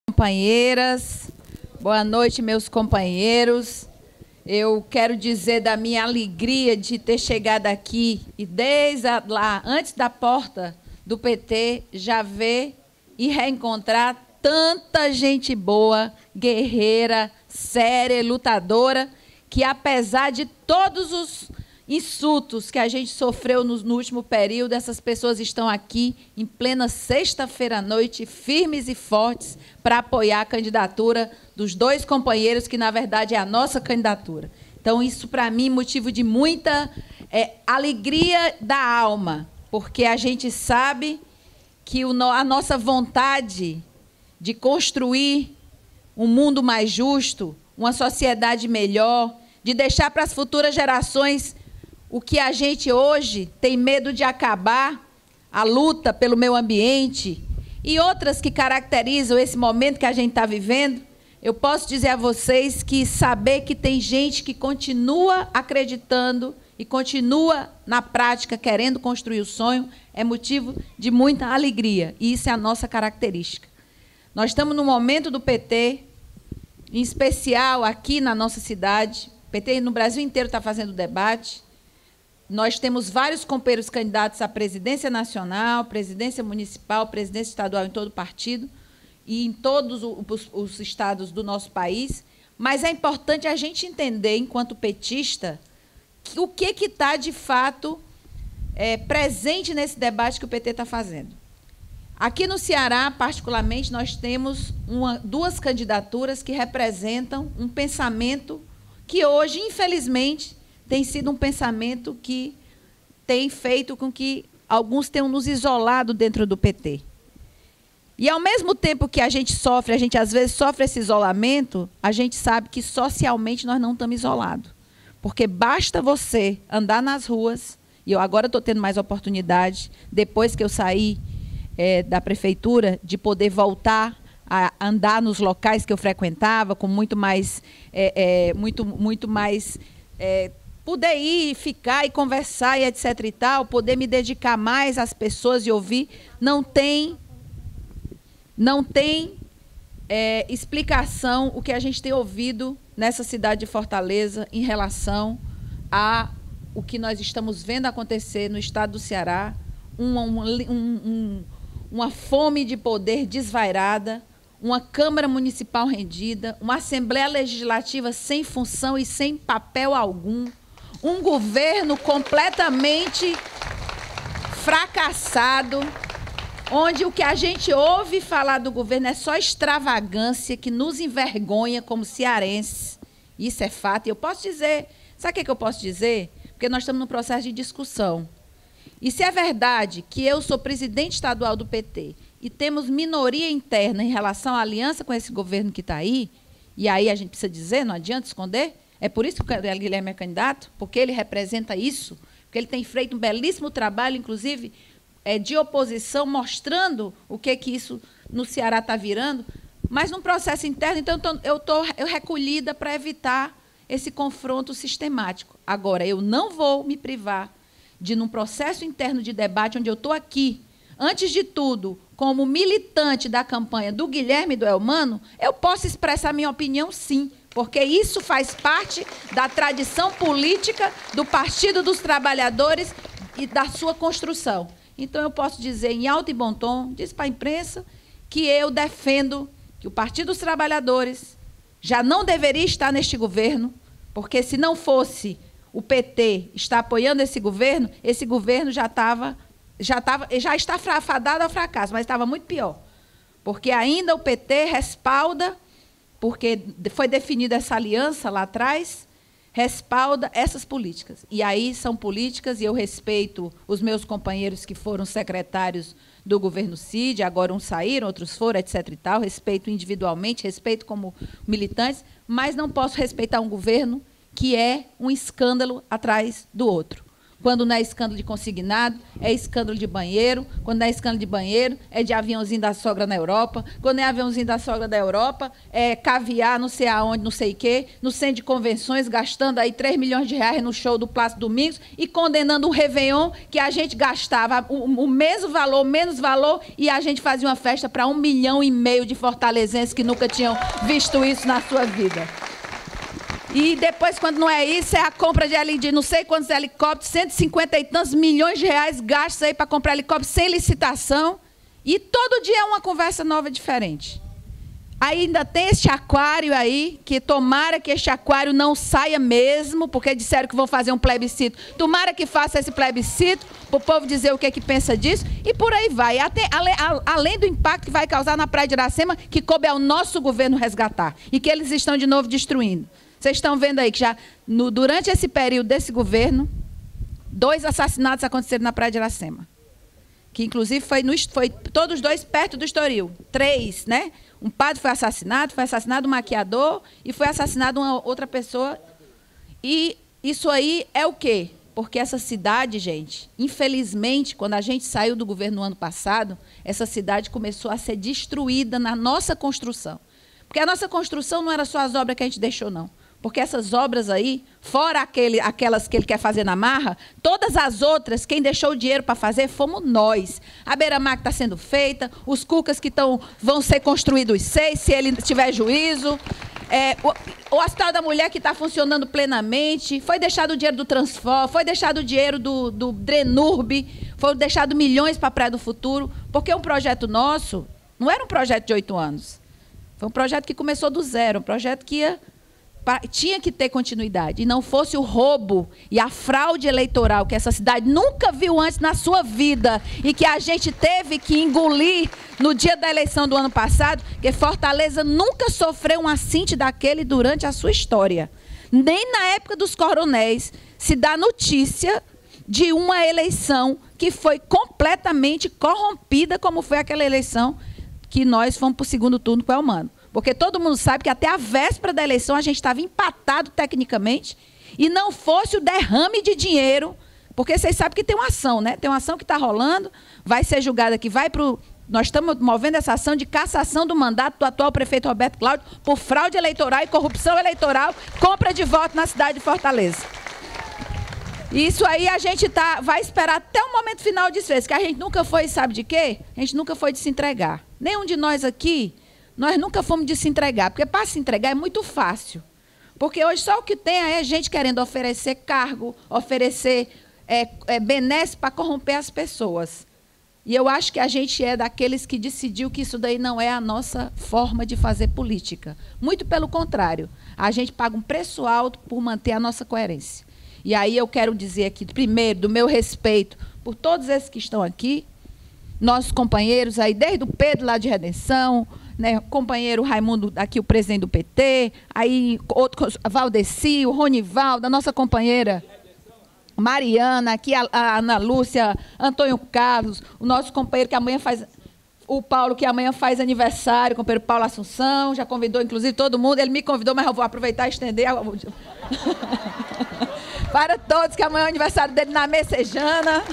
Companheiras, boa noite, meus companheiros. Eu quero dizer da minha alegria de ter chegado aqui e desde lá, antes da porta do PT, já ver e reencontrar tanta gente boa, guerreira, séria, lutadora, que apesar de todos os insultos que a gente sofreu no último período, essas pessoas estão aqui em plena sexta-feira à noite, firmes e fortes, para apoiar a candidatura dos dois companheiros, que, na verdade, é a nossa candidatura. Então, isso, para mim, é motivo de muita alegria da alma, porque a gente sabe que a nossa vontade de construir um mundo mais justo, uma sociedade melhor, de deixar para as futuras gerações o que a gente hoje tem medo de acabar, a luta pelo meio ambiente e outras que caracterizam esse momento que a gente está vivendo, eu posso dizer a vocês que saber que tem gente que continua acreditando e continua na prática querendo construir o sonho é motivo de muita alegria. E isso é a nossa característica. Nós estamos no momento do PT, em especial aqui na nossa cidade. O PT no Brasil inteiro está fazendo debate. Nós temos vários companheiros candidatos à presidência nacional, presidência municipal, presidência estadual em todo o partido e em todos os estados do nosso país. Mas é importante a gente entender, enquanto petista, o que está, de fato, presente nesse debate que o PT está fazendo. Aqui no Ceará, particularmente, nós temos duas candidaturas que representam um pensamento que hoje, infelizmente, tem sido um pensamento que tem feito com que alguns tenham nos isolado dentro do PT. E, ao mesmo tempo que a gente às vezes sofre esse isolamento, a gente sabe que socialmente nós não estamos isolados. Porque basta você andar nas ruas, e eu agora estou tendo mais oportunidade, depois que eu saí da prefeitura, de poder voltar a andar nos locais que eu frequentava, com muito mais poder ir, ficar e conversar e etc. e tal, poder me dedicar mais às pessoas e ouvir, não tem explicação o que a gente tem ouvido nessa cidade de Fortaleza em relação a o que nós estamos vendo acontecer no estado do Ceará, uma fome de poder desvairada, uma Câmara Municipal rendida, uma Assembleia Legislativa sem função e sem papel algum, um governo completamente fracassado, onde o que a gente ouve falar do governo é só extravagância, que nos envergonha como cearenses. Isso é fato. E eu posso dizer, sabe o que eu posso dizer? Porque nós estamos num processo de discussão. E se é verdade que eu sou presidente estadual do PT e temos minoria interna em relação à aliança com esse governo que está aí, e aí a gente precisa dizer, não adianta esconder, é por isso que o Guilherme é candidato, porque ele representa isso, porque ele tem feito um belíssimo trabalho, inclusive, de oposição, mostrando o que isso no Ceará está virando, mas num processo interno, então eu estou recolhida para evitar esse confronto sistemático. Agora, eu não vou me privar de, num processo interno de debate, onde eu estou aqui, antes de tudo, como militante da campanha do Guilherme e do Elmano, eu posso expressar minha opinião, sim, porque isso faz parte da tradição política do Partido dos Trabalhadores e da sua construção. Então, eu posso dizer em alto e bom tom, disse para a imprensa, que eu defendo que o Partido dos Trabalhadores já não deveria estar neste governo, porque se não fosse o PT estar apoiando esse governo já está fadado ao fracasso, mas estava muito pior. Porque ainda o PT respalda, porque foi definida essa aliança lá atrás, respalda essas políticas. E aí são políticas, e eu respeito os meus companheiros que foram secretários do governo Cid, agora uns saíram, outros foram, etc. e tal, respeito individualmente, respeito como militantes, mas não posso respeitar um governo que é um escândalo atrás do outro. Quando não é escândalo de consignado, é escândalo de banheiro. Quando não é escândalo de banheiro, é de aviãozinho da sogra na Europa. Quando é aviãozinho da sogra da Europa, é caviar, não sei aonde, não sei o quê, no centro de convenções, gastando aí 3 milhões de reais no show do Plácido Domingos e condenando um Réveillon que a gente gastava o mesmo valor, menos valor, e a gente fazia uma festa para 1,5 milhão de fortalezenses que nunca tinham visto isso na sua vida. E depois, quando não é isso, é a compra de não sei quantos helicópteros, 150 e tantos milhões de reais gastos aí para comprar helicópteros sem licitação. E todo dia é uma conversa nova diferente. Ainda tem esse aquário aí, que tomara que este aquário não saia mesmo, porque disseram que vão fazer um plebiscito. Tomara que faça esse plebiscito, para o povo dizer o que pensa disso, e por aí vai. Até, além do impacto que vai causar na Praia de Iracema, que coube ao nosso governo resgatar, e que eles estão de novo destruindo. Vocês estão vendo aí que já, durante esse período desse governo, 2 assassinatos aconteceram na Praia de Iracema. Que, inclusive, foi todos 2 perto do Estoril. 3, né? Um padre foi assassinado um maquiador e foi assassinado uma outra pessoa. E isso aí é o quê? Porque essa cidade, gente, infelizmente, quando a gente saiu do governo no ano passado, essa cidade começou a ser destruída na nossa construção. Porque a nossa construção não era só as obras que a gente deixou, não. Porque essas obras aí, fora aquelas que ele quer fazer na marra, todas as outras, quem deixou o dinheiro para fazer fomos nós. A beira-mar que está sendo feita, os cucas que vão ser construídos 6, se ele tiver juízo, o Hospital da Mulher que está funcionando plenamente, foi deixado o dinheiro do Transfor, foi deixado o dinheiro do Drenurb, foi deixado milhões para a Praia do Futuro, porque um projeto nosso não era um projeto de 8 anos. Foi um projeto que começou do zero, um projeto que tinha que ter continuidade, e não fosse o roubo e a fraude eleitoral que essa cidade nunca viu antes na sua vida e que a gente teve que engolir no dia da eleição do ano passado, que Fortaleza nunca sofreu um assinte daquele durante a sua história. Nem na época dos coronéis se dá notícia de uma eleição que foi completamente corrompida, como foi aquela eleição que nós fomos para o segundo turno com o Elmano. Porque todo mundo sabe que até a véspera da eleição a gente estava empatado tecnicamente, e não fosse o derrame de dinheiro, porque vocês sabem que tem uma ação, né? Tem uma ação que está rolando, vai ser julgada aqui, nós estamos movendo essa ação de cassação do mandato do atual prefeito Roberto Cláudio por fraude eleitoral e corrupção eleitoral, compra de voto na cidade de Fortaleza. Isso aí a gente vai esperar até o momento final de desfecho, que a gente nunca foi, sabe de quê? A gente nunca foi de se entregar. Nenhum de nós aqui, nós nunca fomos de se entregar, porque para se entregar é muito fácil. Porque hoje só o que tem é gente querendo oferecer cargo, oferecer benesses para corromper as pessoas. E eu acho que a gente é daqueles que decidiu que isso daí não é a nossa forma de fazer política. Muito pelo contrário, a gente paga um preço alto por manter a nossa coerência. E aí eu quero dizer aqui, primeiro, do meu respeito por todos esses que estão aqui, nossos companheiros aí, desde o Pedro lá de Redenção, né, companheiro Raimundo, aqui o presidente do PT, aí outro, Valdeci, o Ronivaldo, a nossa companheira Mariana, aqui a Ana Lúcia, Antônio Carlos, o nosso companheiro que amanhã faz, o Paulo, que amanhã faz aniversário, o companheiro Paulo Assunção, já convidou, inclusive, todo mundo, ele me convidou, mas eu vou aproveitar e estender para todos, que amanhã é o aniversário dele na Messejana.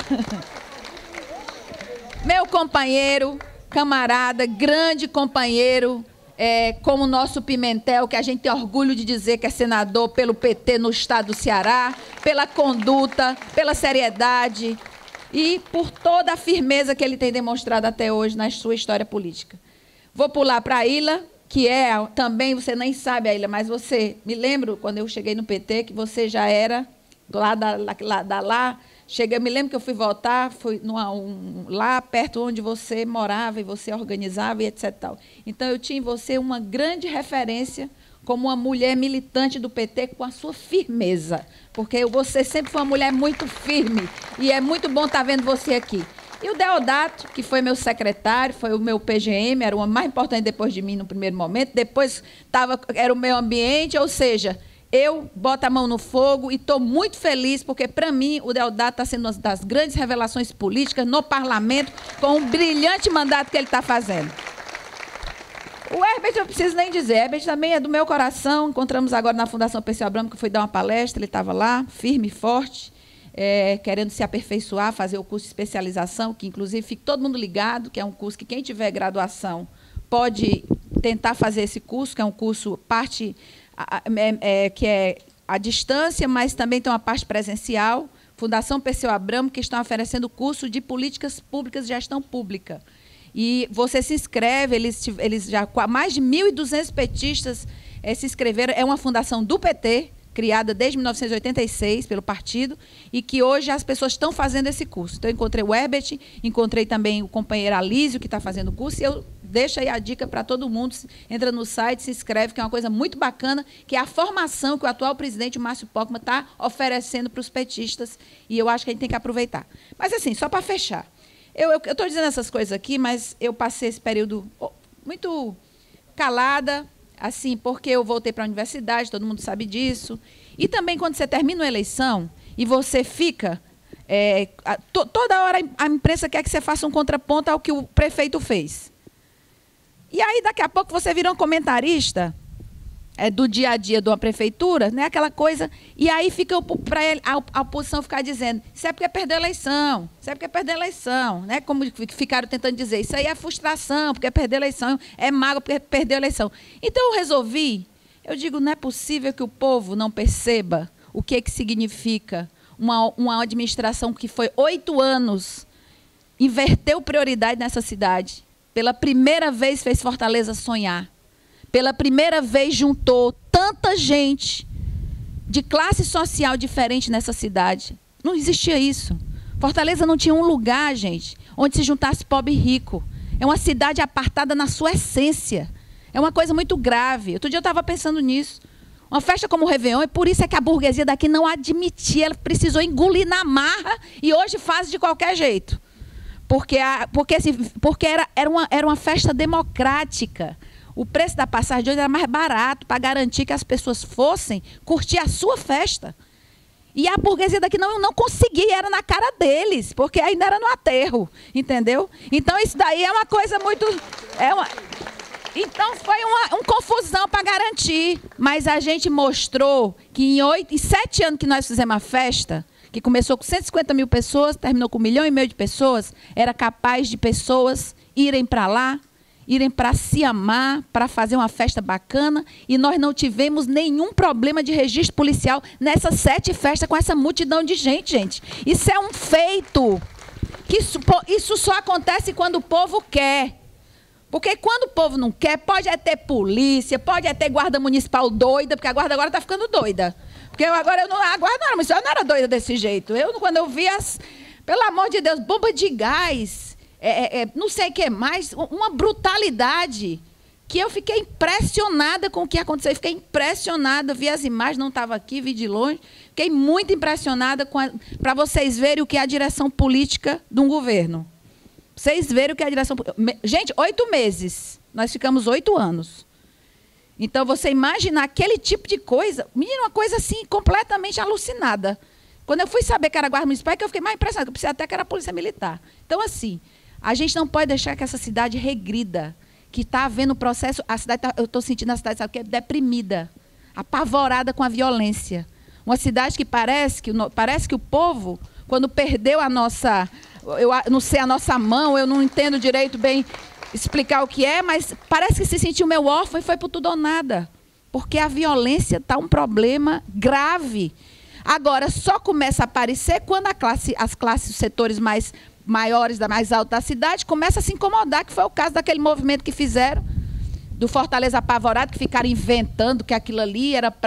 Meu companheiro, camarada, grande companheiro, como o nosso Pimentel, que a gente tem orgulho de dizer que é senador pelo PT no estado do Ceará, pela conduta, pela seriedade e por toda a firmeza que ele tem demonstrado até hoje na sua história política. Vou pular para a Ilha, que também, você nem sabe a Ilha, mas você, me lembro, quando eu cheguei no PT, que você já era lá. Me lembro que eu fui votar, fui lá perto onde você morava e você organizava e etc. Tal. Então, eu tinha em você uma grande referência como uma mulher militante do PT com a sua firmeza, porque você sempre foi uma mulher muito firme e é muito bom estar vendo você aqui. E o Deodato, que foi meu secretário, foi o meu PGM, era o mais importante depois de mim no primeiro momento, depois era o meio ambiente, ou seja, eu boto a mão no fogo e estou muito feliz, porque, para mim, o Deodato está sendo uma das grandes revelações políticas no parlamento, com um brilhante mandato que ele está fazendo. O Herbert, eu não preciso nem dizer, Herbert também é do meu coração. Encontramos agora na Fundação Perseu Abramo, que eu fui dar uma palestra, ele estava lá, firme e forte. querendo se aperfeiçoar, fazer o curso de especialização, que, inclusive, fique todo mundo ligado, que é um curso que quem tiver graduação pode tentar fazer esse curso, que é um curso que é à distância, mas também tem uma parte presencial. Fundação Perseu Abramo, que estão oferecendo curso de Políticas Públicas e Gestão Pública. E você se inscreve, eles já, mais de 1.200 petistas se inscreveram. É uma fundação do PT, criada desde 1986 pelo partido, e que hoje as pessoas estão fazendo esse curso. Então, eu encontrei o Herbert, encontrei também o companheiro Alísio, que está fazendo o curso, e eu deixo aí a dica para todo mundo, entra no site, se inscreve, que é uma coisa muito bacana, que é a formação que o atual presidente, o Márcio Pocmann, está oferecendo para os petistas, e eu acho que a gente tem que aproveitar. Mas, assim, só para fechar, eu estou dizendo essas coisas aqui, mas eu passei esse período muito calada, assim, porque eu voltei para a universidade, todo mundo sabe disso. E também, quando você termina uma eleição e você fica... toda hora a imprensa quer que você faça um contraponto ao que o prefeito fez. E aí, daqui a pouco, você vira um comentarista do dia a dia de uma prefeitura, né, aquela coisa, e aí fica para a oposição ficar dizendo, isso é porque perdeu a eleição, isso é porque perdeu a eleição, né, como ficaram tentando dizer, isso aí é frustração, porque perdeu a eleição, é mágoa porque perdeu a eleição. Então, eu digo, não é possível que o povo não perceba o que significa uma administração que foi 8 anos, inverteu prioridade nessa cidade, pela primeira vez fez Fortaleza sonhar, pela primeira vez juntou tanta gente de classe social diferente nessa cidade. Não existia isso. Fortaleza não tinha um lugar, gente, onde se juntasse pobre e rico. É uma cidade apartada na sua essência. É uma coisa muito grave. Outro dia eu estava pensando nisso. Uma festa como o Réveillon, e por isso é que a burguesia daqui não admitia, ela precisou engolir na marra e hoje faz de qualquer jeito. Porque era uma festa democrática. O preço da passagem de hoje era mais barato para garantir que as pessoas fossem curtir a sua festa. E a burguesia daqui não conseguia, era na cara deles, porque ainda era no aterro, entendeu? Então, isso daí é uma coisa muito... Então, foi uma confusão para garantir. Mas a gente mostrou que em 7 anos que nós fizemos a festa, que começou com 150 mil pessoas, terminou com 1,5 milhão de pessoas, era capaz de pessoas irem para lá, irem para se amar, para fazer uma festa bacana, e nós não tivemos nenhum problema de registro policial nessas 7 festas com essa multidão de gente. Isso é um feito. Isso só acontece quando o povo quer. Porque quando o povo não quer, pode ter polícia, pode ter guarda municipal doida, porque a guarda agora está ficando doida. Porque a guarda não era doida desse jeito. Quando eu vi pelo amor de Deus, bomba de gás, não sei o que mais, uma brutalidade, que eu fiquei impressionada com o que aconteceu. Eu fiquei impressionada, vi as imagens, não estava aqui, vi de longe. Fiquei muito impressionada para vocês verem o que é a direção política de um governo. Vocês verem o que é a direção... Gente, 8 meses. Nós ficamos 8 anos. Então, você imagina aquele tipo de coisa... Menina, uma coisa assim, completamente alucinada. Quando eu fui saber que era guarda municipal, é que eu fiquei mais impressionada, que eu pensei até que era a polícia militar. Então, assim, a gente não pode deixar que essa cidade regrida, que está havendo processo... eu estou sentindo a cidade, sabe, que é deprimida, apavorada com a violência. Uma cidade que parece que o povo, quando perdeu a nossa... Eu não sei a nossa mão, eu não entendo direito bem explicar o que é, mas parece que se sentiu meio órfão e foi por tudo ou nada. Porque a violência está um problema grave. Agora, só começa a aparecer quando os setores maiores, mais altos da cidade, começam a se incomodar, que foi o caso daquele movimento que fizeram, do Fortaleza Apavorado, que ficaram inventando que aquilo ali era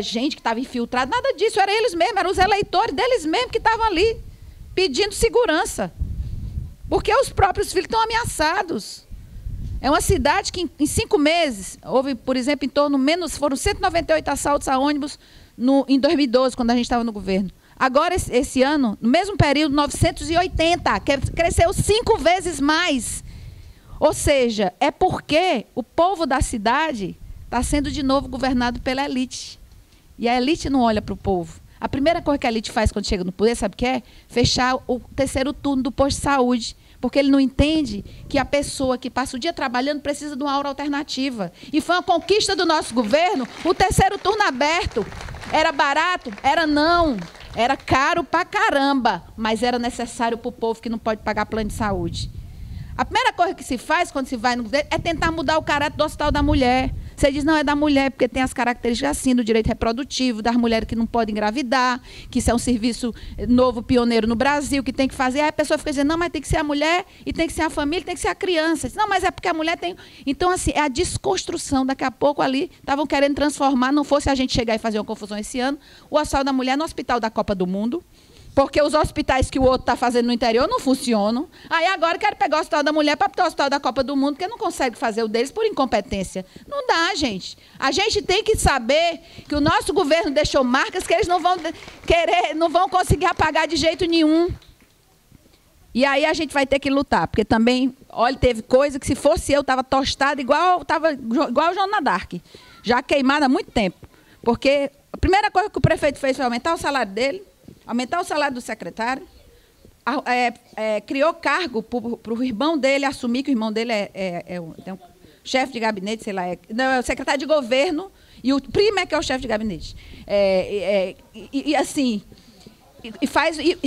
gente que estava infiltrada. Nada disso, era eles mesmos, eram os eleitores deles mesmos que estavam ali, pedindo segurança. Porque os próprios filhos estão ameaçados. É uma cidade que, em 5 meses, houve, por exemplo, foram 198 assaltos a ônibus em 2012, quando a gente estava no governo. Agora, esse ano, no mesmo período, 980, cresceu 5 vezes mais. Ou seja, é porque o povo da cidade está sendo, de novo, governado pela elite. E a elite não olha para o povo. A primeira coisa que a elite faz quando chega no poder, sabe o que é? Fechar o 3º turno do posto de saúde. Porque ele não entende que a pessoa que passa o dia trabalhando precisa de uma aura alternativa. E foi uma conquista do nosso governo o 3º turno aberto. Era barato? Era não. Era caro pra caramba, mas era necessário para o povo que não pode pagar plano de saúde. A primeira coisa que se faz quando se vai no governo é tentar mudar o caráter do Hospital da Mulher. Você diz, não, é da mulher, porque tem as características assim, do direito reprodutivo, das mulheres que não podem engravidar, que isso é um serviço novo, pioneiro no Brasil, que tem que fazer. Aí a pessoa fica dizendo, não, mas tem que ser a mulher, e tem que ser a família, tem que ser a criança. Não, mas é porque a mulher tem... Então, assim, é a desconstrução. Daqui a pouco ali, estavam querendo transformar, não fosse a gente chegar e fazer uma confusão esse ano, o Hospital da Mulher no Hospital da Copa do Mundo, porque os hospitais que o outro está fazendo no interior não funcionam. Aí agora quero pegar o Hospital da Mulher para o Hospital da Copa do Mundo, porque não consegue fazer o deles por incompetência. Não dá, gente. A gente tem que saber que o nosso governo deixou marcas que eles não vão querer, não vão conseguir apagar de jeito nenhum. E aí a gente vai ter que lutar, porque também, olha, teve coisa que se fosse eu, estava tostada igual a Joana d'Arc, já queimada há muito tempo. Porque a primeira coisa que o prefeito fez foi aumentar o salário dele, aumentar o salário do secretário, criou cargo para o irmão dele assumir, que o irmão dele tem um chefe de gabinete, sei lá, é o secretário de governo, e o primo é que é o chefe de gabinete.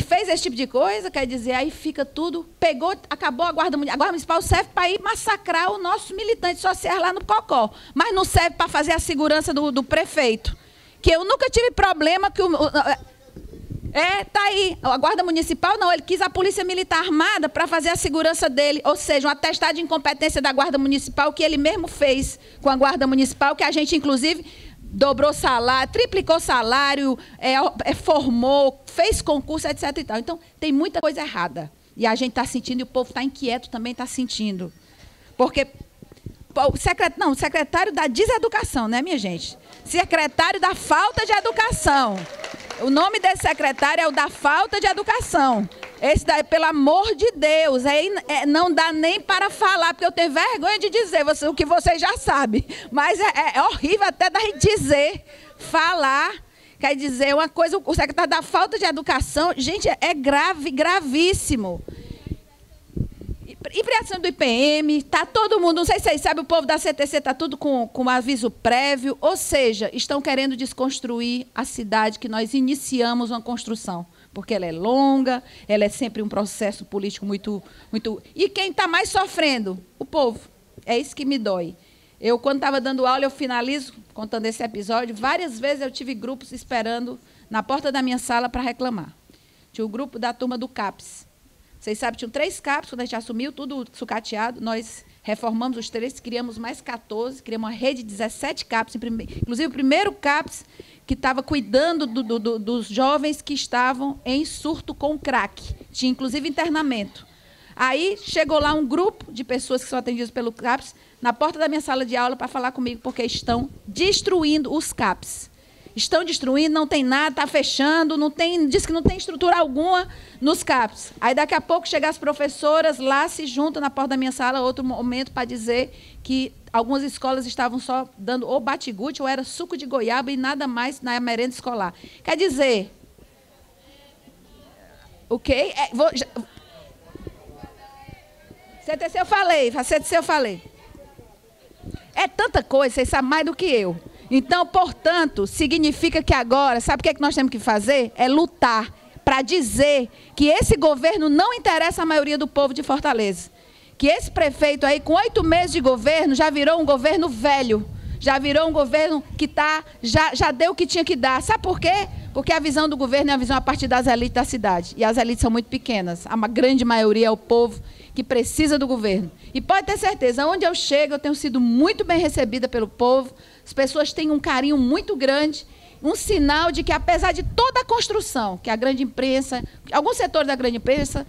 Fez esse tipo de coisa, quer dizer, aí fica tudo, acabou a Guarda Municipal. A Guarda Municipal serve para ir massacrar o nosso militante social lá no Cocó, mas não serve para fazer a segurança do prefeito. Que eu nunca tive problema que tá aí. A Guarda Municipal, não, ele quis a Polícia Militar Armada para fazer a segurança dele, ou seja, um atestado de incompetência da Guarda Municipal que ele mesmo fez com a Guarda Municipal, que a gente, inclusive, dobrou salário, triplicou salário, formou, fez concurso, etc. E tal. Então, tem muita coisa errada. E a gente está sentindo, e o povo está inquieto também está sentindo. Porque o secretário da deseducação, né, minha gente? Secretário da falta de educação. O nome desse secretário é o da falta de educação. Esse daí, pelo amor de Deus, não dá nem para falar, porque eu tenho vergonha de dizer o que vocês já sabem. Mas é horrível até da gente dizer, falar. Quer dizer, uma coisa, o secretário da falta de educação, gente, é grave, gravíssimo. Ampliação do IPM, está todo mundo, não sei se vocês sabem, o povo da CTC está tudo com aviso prévio, ou seja, estão querendo desconstruir a cidade que nós iniciamos uma construção, porque ela é longa, ela é sempre um processo político muito... E quem está mais sofrendo? O povo. É isso que me dói. Eu, quando estava dando aula, eu finalizo, contando esse episódio, várias vezes eu tive grupos esperando na porta da minha sala para reclamar. Tinha o grupo da turma do CAPS. Vocês sabem, tinham 3 CAPs, quando a gente assumiu, tudo sucateado, nós reformamos os 3, criamos mais 14, criamos uma rede de 17 CAPs, inclusive o primeiro CAPs que estava cuidando dos jovens que estavam em surto com crack, tinha inclusive internamento. Aí chegou lá um grupo de pessoas que são atendidas pelo CAPs, na porta da minha sala de aula para falar comigo, porque estão destruindo os CAPs. Estão destruindo, não tem nada, está fechando, diz que não tem estrutura alguma nos CAPs. Aí, daqui a pouco, chegam as professoras lá, se juntam na porta da minha sala, outro momento, para dizer que algumas escolas estavam só dando ou batigute, ou era suco de goiaba e nada mais na merenda escolar. Quer dizer... O quê? CTC eu falei. É tanta coisa, vocês sabem mais do que eu. Então, portanto, significa que agora, sabe o que é que nós temos que fazer? É lutar para dizer que esse governo não interessa a maioria do povo de Fortaleza. Que esse prefeito aí, com 8 meses de governo, já virou um governo velho. Já virou um governo que já deu o que tinha que dar. Sabe por quê? Porque a visão do governo é a visão a partir das elites da cidade. E as elites são muito pequenas. A grande maioria é o povo que precisa do governo. E pode ter certeza, onde eu chego, eu tenho sido muito bem recebida pelo povo. As pessoas têm um carinho muito grande, um sinal de que, apesar de toda a construção que a grande imprensa, alguns setores da grande imprensa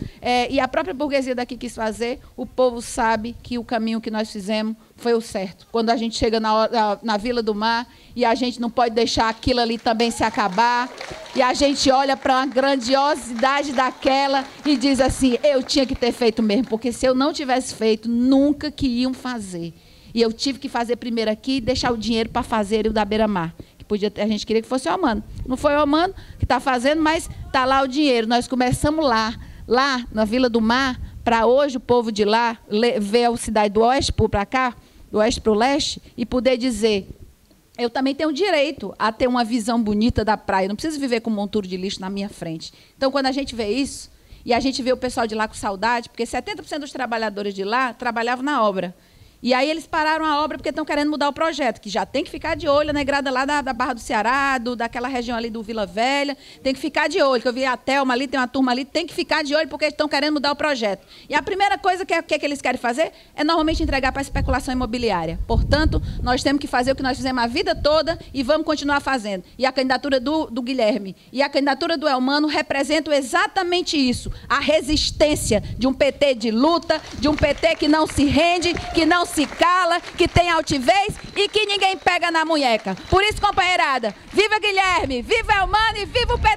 e a própria burguesia daqui quis fazer, o povo sabe que o caminho que nós fizemos foi o certo. Quando a gente chega na Vila do Mar e a gente não pode deixar aquilo ali também se acabar, e a gente olha para uma grandiosidade daquela e diz assim, eu tinha que ter feito mesmo, porque se eu não tivesse feito, nunca queriam fazer. E eu tive que fazer primeiro aqui e deixar o dinheiro para fazer o da Beira-Mar. A gente queria que fosse o Omano. Não foi o Omano que está fazendo, mas está lá o dinheiro. Nós começamos lá na Vila do Mar, para hoje o povo de lá ver a cidade do oeste para cá, do oeste para o leste, e poder dizer, eu também tenho direito a ter uma visão bonita da praia. Eu não preciso viver com um monturo de lixo na minha frente. Então, quando a gente vê isso, e a gente vê o pessoal de lá com saudade, porque 70% dos trabalhadores de lá trabalhavam na obra. E aí eles pararam a obra porque estão querendo mudar o projeto, que já tem que ficar de olho na negrada lá da Barra do Ceará, daquela região ali do Vila Velha, tem que ficar de olho, que eu vi a Thelma ali, tem uma turma ali, tem que ficar de olho porque eles estão querendo mudar o projeto. E a primeira coisa que eles querem fazer é normalmente entregar para a especulação imobiliária. Portanto, nós temos que fazer o que nós fizemos a vida toda e vamos continuar fazendo. E a candidatura do Guilherme e a candidatura do Elmano representam exatamente isso, a resistência de um PT de luta, de um PT que não se rende, que não se cala, que tem altivez e que ninguém pega na munheca. Por isso, companheirada, viva Guilherme, viva Elmano e viva o PT!